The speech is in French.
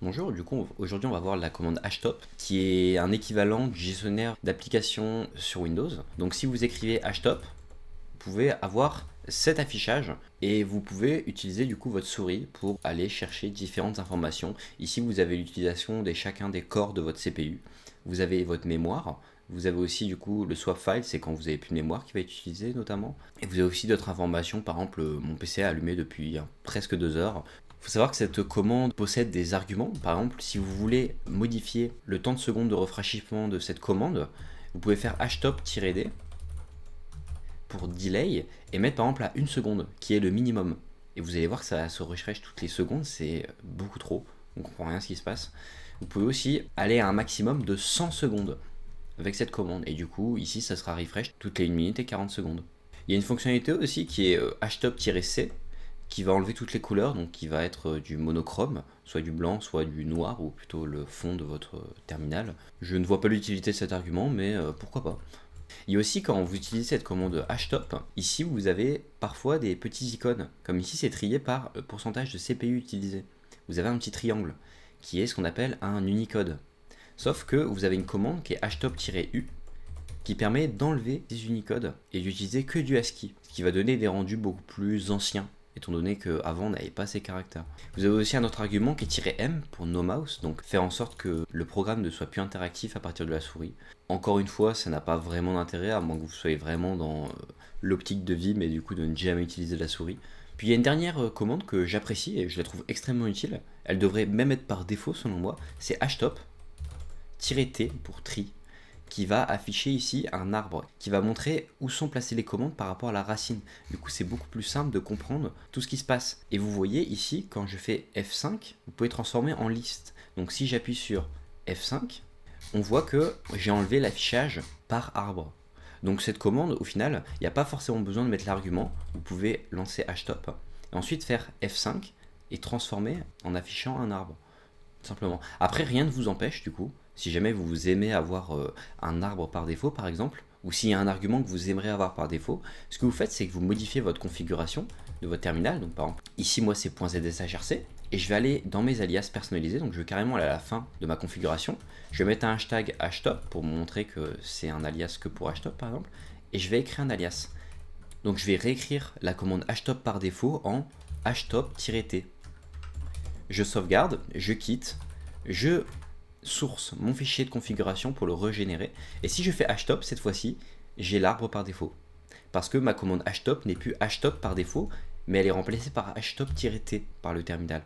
Bonjour, du coup aujourd'hui on va voir la commande htop qui est un équivalent du gestionnaire d'applications sur Windows. Donc si vous écrivez htop, vous pouvez avoir cet affichage et vous pouvez utiliser du coup votre souris pour aller chercher différentes informations. Ici vous avez l'utilisation de chacun des corps de votre CPU, vous avez votre mémoire, vous avez aussi du coup le swap file, c'est quand vous avez plus de mémoire qui va être utilisé notamment. Et vous avez aussi d'autres informations, par exemple mon PC est allumé depuis presque 2 heures. Il faut savoir que cette commande possède des arguments. Par exemple, si vous voulez modifier le temps de seconde de rafraîchissement de cette commande, vous pouvez faire htop-d pour delay et mettre par exemple à 1 seconde, qui est le minimum. Et vous allez voir que ça se refresh toutes les secondes, c'est beaucoup trop, on comprend rien à ce qui se passe. Vous pouvez aussi aller à un maximum de 100 secondes avec cette commande, et du coup ici ça sera refresh toutes les 1 minute et 40 secondes. Il y a une fonctionnalité aussi qui est htop-c, qui va enlever toutes les couleurs, donc qui va être du monochrome, soit du blanc, soit du noir, ou plutôt le fond de votre terminal. Je ne vois pas l'utilité de cet argument, mais pourquoi pas. Il y a aussi quand vous utilisez cette commande htop, ici vous avez parfois des petits icônes, comme ici c'est trié par pourcentage de CPU utilisé. Vous avez un petit triangle, qui est ce qu'on appelle un Unicode. Sauf que vous avez une commande qui est htop-u, qui permet d'enlever des Unicodes et d'utiliser que du ASCII, ce qui va donner des rendus beaucoup plus anciens, étant donné qu'avant on n'avait pas ces caractères. Vous avez aussi un autre argument qui est "-m" pour no mouse, donc faire en sorte que le programme ne soit plus interactif à partir de la souris. Encore une fois, ça n'a pas vraiment d'intérêt, à moins que vous soyez vraiment dans l'optique de vie, mais du coup de ne jamais utiliser la souris. Puis il y a une dernière commande que j'apprécie et je la trouve extrêmement utile, elle devrait même être par défaut selon moi, c'est htop-t pour tri, qui va afficher ici un arbre, qui va montrer où sont placées les commandes par rapport à la racine. Du coup, c'est beaucoup plus simple de comprendre tout ce qui se passe. Et vous voyez ici, quand je fais F5, vous pouvez transformer en liste. Donc si j'appuie sur F5, on voit que j'ai enlevé l'affichage par arbre. Donc cette commande, au final, il n'y a pas forcément besoin de mettre l'argument. Vous pouvez lancer htop, et ensuite faire F5 et transformer en affichant un arbre. Simplement. Après, rien ne vous empêche, du coup, si jamais vous aimez avoir un arbre par défaut, par exemple, ou s'il y a un argument que vous aimeriez avoir par défaut, ce que vous faites, c'est que vous modifiez votre configuration de votre terminal. Donc, par exemple, ici, moi, c'est .zshrc, et je vais aller dans mes alias personnalisés. Donc, je vais carrément aller à la fin de ma configuration. Je vais mettre un hashtag htop pour montrer que c'est un alias que pour htop, par exemple, et je vais écrire un alias. Donc, je vais réécrire la commande htop par défaut en htop-t. Je sauvegarde, je quitte, je source mon fichier de configuration pour le régénérer. Et si je fais htop, cette fois-ci, j'ai l'arbre par défaut. Parce que ma commande htop n'est plus htop par défaut, mais elle est remplacée par htop-t par le terminal.